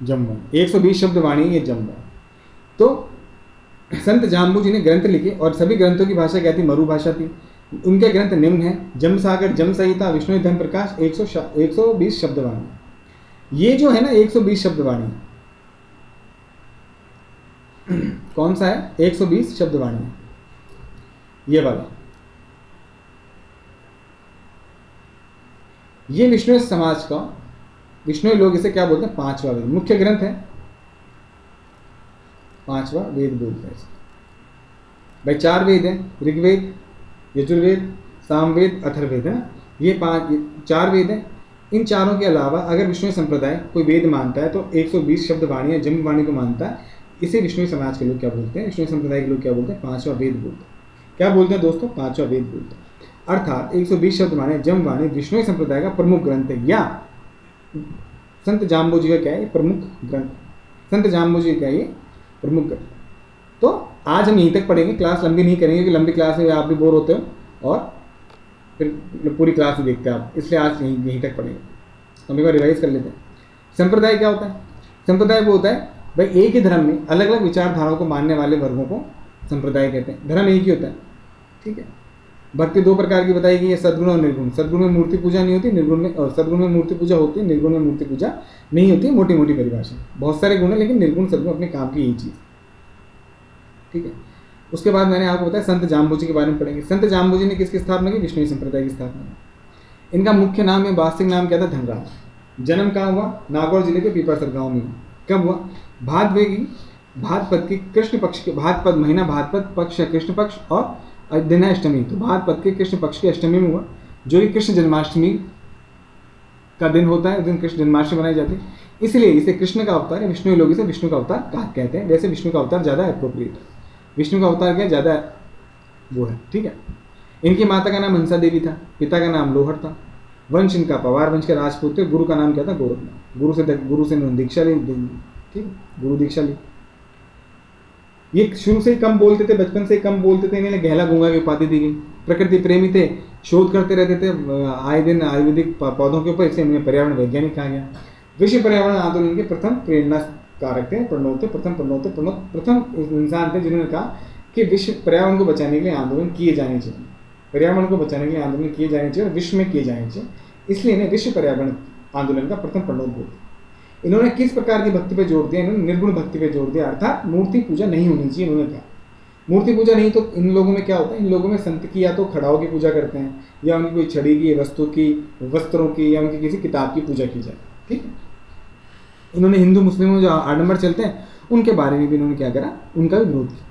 A: जंबवाणी 120 शब्द वाणी, ये जंबवाणी। तो संत जाम्बू जी ने ग्रंथ लिखे और सभी ग्रंथों की भाषा क्या थी? मरु भाषा थी। उनके ग्रंथ निम्न है: जंबसागर, जंब संहिता, विष्णु धर्म प्रकाश, 120 शब्दवाणी। ये जो है ना 120 शब्दवाणी, कौन सा है? 120 शब्दवाणी, ये वाला। ये विष्णु समाज का, विष्णु लोग इसे क्या बोलते हैं? पांचवा वेद। मुख्य ग्रंथ है, पांचवा वेद बोलते हैं। भाई 4 वेद हैं, ऋग्वेद, यजुर्वेद, सामवेद, अथर्ववेद, है ना। ये 4 वेद हैं। इन चारों के अलावा अगर विष्णु संप्रदाय कोई वेद मानता है तो 120 शब्द वाणी या जंब वाणी को मानता है। इसे विष्णु समाज के लोग क्या बोलते हैं? विष्णु संप्रदाय के लोग क्या बोलते हैं? पांचवा वेद बोलते हैं। क्या बोलते हैं दोस्तों? पांचवा वेद बोलते हैं। अर्थात 120 शब्द वाणी जंब वाणी विष्णु संप्रदाय का प्रमुख ग्रंथ है, या संत जाम्बू जी का क्या है? प्रमुख ग्रंथ। संत जाम्बू जी का ये प्रमुख ग्रंथ। तो आज हम यहीं तक पढ़ेंगे, क्लास लंबी नहीं करेंगे क्योंकि लंबी क्लास में आप भी बोर होते हो और फिर पूरी क्लास ही देखते हैं आप, इसलिए आज यहीं तक पढ़ेंगे। हम एक बार रिवाइज कर लेते हैं। संप्रदाय क्या होता है? संप्रदाय वो होता है भाई एक ही धर्म में अलग अलग विचारधाराओं को मानने वाले वर्गों को संप्रदाय कहते हैं। धर्म एक ही होता है, ठीक है। भक्ति 2 प्रकार की बताई गई है, सद्गुण और निर्गुण। सद्गुण में मूर्ति पूजा नहीं होती, निर्गुण में, और सद्गुण में मूर्ति पूजा होती है, निर्गुण में मूर्ति पूजा नहीं होती। मोटी मोटी परिभाषा, बहुत सारे गुण है लेकिन निर्गुण सद्गुण अपने काम की यही चीज़, ठीक है। उसके बाद मैंने आपको बताया संत जाम्बू जी के बारे में पढ़ेंगे। संत जाम्बू जी ने किसकी स्थापना की? विष्णु संप्रदाय की स्थापना की। इनका मुख्य नाम है, वास्तविक नाम क्या था? धनराज। जन्म कहाँ हुआ? नागौर जिले के पीपरसर गांव में। कब हुआ? भाद्रपद की कृष्ण पक्ष के, भाद्रपद महीना, भाद्रपद पक्ष या कृष्ण पक्ष और दिन है अष्टमी, तो भाद्रपद के कृष्ण पक्ष की अष्टमी में हुआ, जो कि कृष्ण जन्माष्टमी का दिन होता है। उस दिन कृष्ण जन्माष्टमी बनाई जाती है, इसलिए इसे कृष्ण का अवतार है। विष्णु लोग इसे विष्णु का अवतार कहते हैं। वैसे विष्णु का अवतार ज़्यादा अप्रोप्रिएट है, विष्णु का अवतार क्या ज़्यादा वो है, ठीक है। इनकी माता का नाम हंसा देवी था, पिता का नाम लोहर था। वंश इनका पवार वंश के राजपूत थे। गुरु का नाम क्या था? गोरखनाथ। गुरु से इन्होंने दीक्षा ली, ठीक, गुरु दीक्षा ली। ये शुरू से ही कम बोलते थे, बचपन से ही कम बोलते थे। इन्हें गहला गूंगा की उपाधि दी गई। प्रकृति प्रेमी थे, शोध करते रहते थे आए दिन आयुर्वेदिक पौधों के ऊपर, इसलिए इन्हें पर्यावरण वैज्ञानिक कहा गया। विश्व पर्यावरण आंदोलन के प्रथम प्रेरणा कारक थे, प्रथम इंसान थे जिन्होंने कहा कि विश्व पर्यावरण को बचाने के लिए आंदोलन किए जाने चाहिए, पर्यावरण को बचाने के लिए आंदोलन किए जाने चाहिए और विश्व में किए जाने चाहिए। इसलिए इन्हें विश्व पर्यावरण आंदोलन का प्रथम प्रणोद बोलते। इन्होंने किस प्रकार की भक्ति पे जोर दिया? इन्होंने निर्गुण भक्ति पे जोर दिया, अर्थात मूर्ति पूजा नहीं होनी चाहिए। इन्होंने कहा मूर्ति पूजा नहीं, तो इन लोगों में क्या होता है? इन लोगों में संत की या तो खड़ाओं की पूजा करते हैं, या उनकी कोई छड़ी की, वस्तु की, वस्त्रों की, या उनकी किसी किताब की पूजा की जाए, ठीक है। इन्होंने हिंदू मुस्लिमों जो आडंबर चलते हैं उनके बारे में भी इन्होंने क्या करा? उनका भी विरोध किया।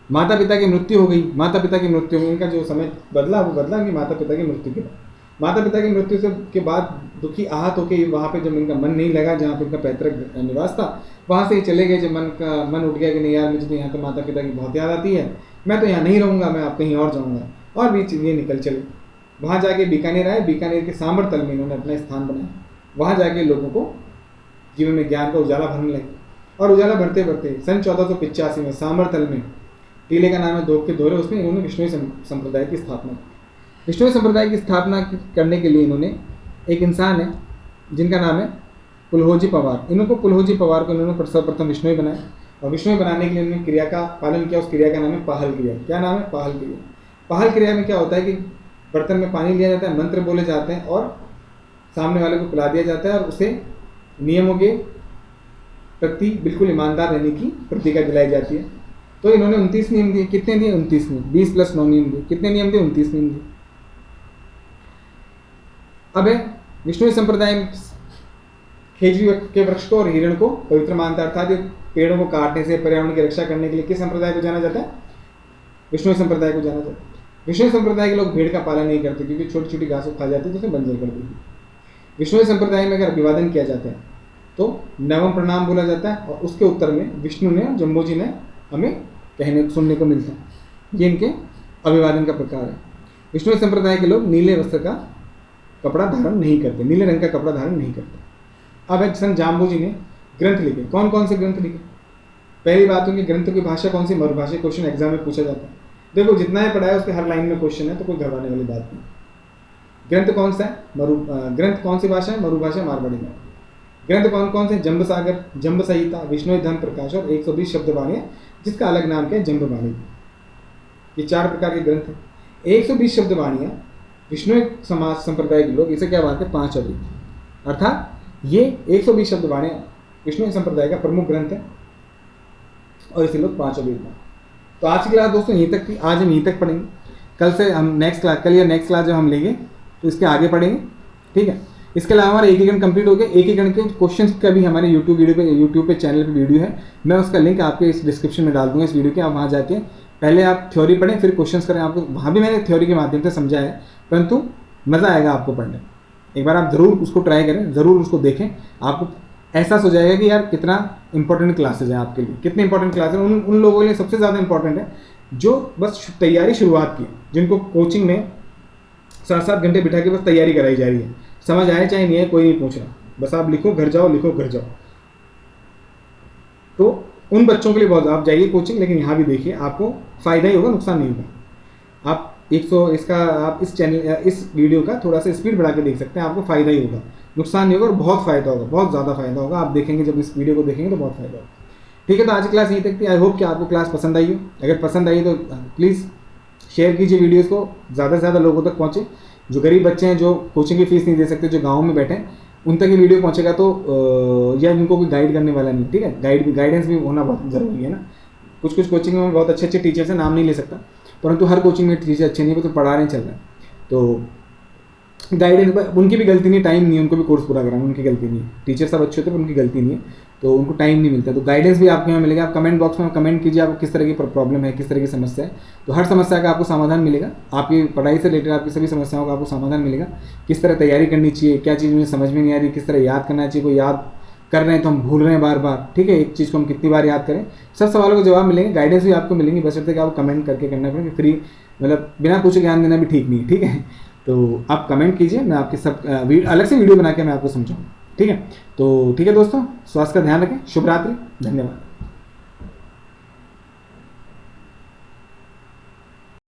A: माता पिता की मृत्यु हो गई, माता पिता की मृत्यु में इनका जो समय बदला वो बदला इनकी माता पिता की मृत्यु के बाद। माता पिता की मृत्यु से के बाद दुखी आहत होकर वहाँ पे जब इनका मन नहीं लगा, जहाँ पे इनका पैतृक निवास था, वहाँ से ही चले गए। जब मन उठ गया कि नहीं यार, मुझे तो यहाँ पे माता पिता की बहुत याद आती है, मैं तो यहाँ नहीं रहूँगा, मैं आप कहीं और जाऊँगा, और भी ये निकल चले। वहाँ जाके बीकानेर आए, बीकानेर के सांबर तल में इन्होंने अपना स्थान बनाया। वहाँ जाके लोगों को जीवन में ज्ञान का उजाला भरने लगे, और उजाला भरते भरते सन 1485 में सांबर तल में टीले का नाम है धोप के दोहरे, उसमें इन्होंने विष्णु संप्रदाय की स्थापना की। विष्णु संप्रदाय की स्थापना करने के लिए इन्होंने, एक इंसान है जिनका नाम है पुलहोजी पवार, इनको पुलहोजी पवार को इन्होंने सर्वप्रथम विष्णु बनाया, और विष्णु बनाने के लिए इन्होंने क्रिया का पालन किया। उस क्रिया का नाम है पाहल क्रिया। क्या नाम है? पाहल क्रिया। पाहल क्रिया में क्या होता है कि बर्तन में पानी लिया जाता है, मंत्र बोले जाते हैं और सामने वाले को पिला दिया जाता है, और उसे नियमों के प्रति बिल्कुल ईमानदार रहने की प्रतिज्ञा दिलाई जाती है। तो इन्होंने 29 नियम दिए। कितने दिए? 29 नियम। 20 + 9 नियम दिए। कितने नियम दिए? 29 नियम दिए। अब है विष्णु संप्रदाय में खेजड़ी के वृक्ष को और हिरण को पवित्र मानता है, अर्थात ये पेड़ों को काटने से पर्यावरण की रक्षा करने के लिए किस संप्रदाय को जाना जाता है? विष्णु संप्रदाय को जाना जाता है। विष्णु संप्रदाय के लोग भेड़ का पालन नहीं करते क्योंकि छोटी छोटी घास को खा जाती है, तो उसे बंजर कर देती है। विष्णु संप्रदाय में अगर अभिवादन किया जाता है तो नवम प्रणाम बोला जाता है, और उसके उत्तर में विष्णु ने, जम्बो जी ने हमें कहने सुनने को मिलता है। ये इनके अभिवादन का प्रकार है। विष्णु संप्रदाय के लोग नीले वस्त्र का कपड़ा धारण नहीं करते, नीले रंग का कपड़ा धारण नहीं करते। अब है संत जाम्बू जी ने ग्रंथ लिखे। कौन कौन से ग्रंथ लिखे? पहली बात, उनके ग्रंथों की भाषा कौन सी? मरुभाषा। क्वेश्चन एग्जाम में पूछा जाता है। देखो जितना ही पढ़ा है उसके हर लाइन में क्वेश्चन है, तो कोई घबराने वाली बात नहीं। ग्रंथ कौन सा है? ग्रंथ कौन सी भाषा है? मरुभाषा, मारवाड़ी में। ग्रंथ कौन कौन से? जम्ब सागर, जम्ब संहिता, विष्णु धर्म प्रकाश और 120 शब्दवाणी, जिसका अलग नाम क्या है? जम्बवाणी। ये 4 प्रकार के ग्रंथ हैं। 120 शब्दवाणियाँ विष्णु समाज संप्रदाय के लोग इसे क्या मानते हैं? 5 अद्वैत। अर्थात ये 120 शब्दवाणियाँ विष्णु संप्रदाय का प्रमुख ग्रंथ है और इसे लोग 5 अद्वैत मानते हैं। तो आज की क्लास दोस्तों यहीं तक थी। आज हम यहीं तक पढ़ेंगे। कल से हम नेक्स्ट क्लास, कल या नेक्स्ट क्लास जब हम लेंगे तो इसके आगे पढ़ेंगे, ठीक है। इसके अलावा हमारा एकीकरण कंप्लीट हो गया। एकीकरण के क्वेश्चंस का भी हमारे यूट्यूब पे चैनल पे वीडियो है। मैं उसका लिंक आपके इस डिस्क्रिप्शन में डाल दूंगा इस वीडियो के। आप वहाँ जाके पहले आप थ्योरी पढ़ें, फिर क्वेश्चंस करें। आपको वहाँ भी मैंने थ्योरी के माध्यम से समझाया है, परंतु मज़ा आएगा आपको पढ़ने। एक बार आप ज़रूर उसको ट्राई करें, ज़रूर उसको देखें। आपको एहसास हो जाएगा कि यार कितना इंपॉर्टेंट क्लासेज है आपके लिए, कितने इंपॉर्टेंट क्लासेज। उन लोगों के लिए सबसे ज़्यादा इंपॉर्टेंट है जो बस तैयारी शुरुआत की, जिनको कोचिंग में 7-7 घंटे बिठा के बस तैयारी कराई जा रही है। समझ आए चाहे नहीं है, कोई नहीं पूछ रहा, बस आप लिखो घर जाओ, लिखो घर जाओ। तो उन बच्चों के लिए बहुत, आप जाइए कोचिंग, लेकिन यहाँ भी देखिए आपको फ़ायदा ही होगा, नुकसान नहीं होगा। आप आप इस चैनल, इस वीडियो का थोड़ा सा स्पीड बढ़ा के देख सकते हैं, आपको फ़ायदा ही होगा, नुकसान नहीं होगा। और बहुत फ़ायदा होगा, बहुत ज़्यादा फ़ायदा होगा। आप देखेंगे जब इस वीडियो को देखेंगे तो बहुत फ़ायदा होगा। ठीक है, तो आज की क्लास यहीं तक थी। आई होप कि आपको क्लास पसंद आई हो। अगर पसंद आई तो प्लीज़ शेयर कीजिए वीडियोज़ को, ज़्यादा से ज़्यादा लोगों तक पहुँचे। जो गरीब बच्चे हैं, जो कोचिंग की फ़ीस नहीं दे सकते, जो गाँव में बैठे हैं, उन तक ये वीडियो पहुँचेगा तो या उनको कोई गाइड करने वाला नहीं, ठीक है। गाइडेंस भी होना बहुत ज़रूरी है ना। कुछ कोचिंग में बहुत अच्छे अच्छे टीचर्स हैं, नाम नहीं ले सकता, परंतु हर कोचिंग में टीचर अच्छे नहीं है, तो पढ़ा नहीं चल रहा है। तो गाइडेंस, उनकी भी गलती नहीं, टाइम नहीं है, उनको भी कोर्स पूरा कराना, उनकी गलती नहीं है। टीचर सब अच्छे होते हैं पर उनकी गलती नहीं है, तो उनको टाइम नहीं मिलता। तो गाइडेंस भी आपको यहाँ मिलेगा। आप कमेंट बॉक्स में कमेंट कीजिए आपको किस तरह की प्रॉब्लम है, किस तरह की समस्या है। तो हर समस्या का आपको समाधान मिलेगा। आपकी पढ़ाई से रिलेटेड आपकी सभी समस्याओं का आपको समाधान मिलेगा। किस तरह तैयारी करनी चाहिए, क्या चीज़ मुझे समझ में नहीं आ रही, किस तरह याद करना चाहिए, कोई याद कर रहे हैं तो हम भूल रहे हैं बार बार, ठीक है। एक चीज़ को हम कितनी बार याद करें, सब सवालों के जवाब मिलेंगे। गाइडेंस भी आपको मिलेंगी, बशर्ते कि आपको कमेंट करके करना पड़ेगा। फ्री मतलब बिना पूछे ज्ञान देना भी ठीक नहीं है, ठीक है। तो आप कमेंट कीजिए, मैं आपके सब अलग से वीडियो बना के मैं आपको समझाऊँगा, ठीक है। तो ठीक है दोस्तों, स्वास्थ्य का ध्यान रखें। शुभ रात्रि, धन्यवाद।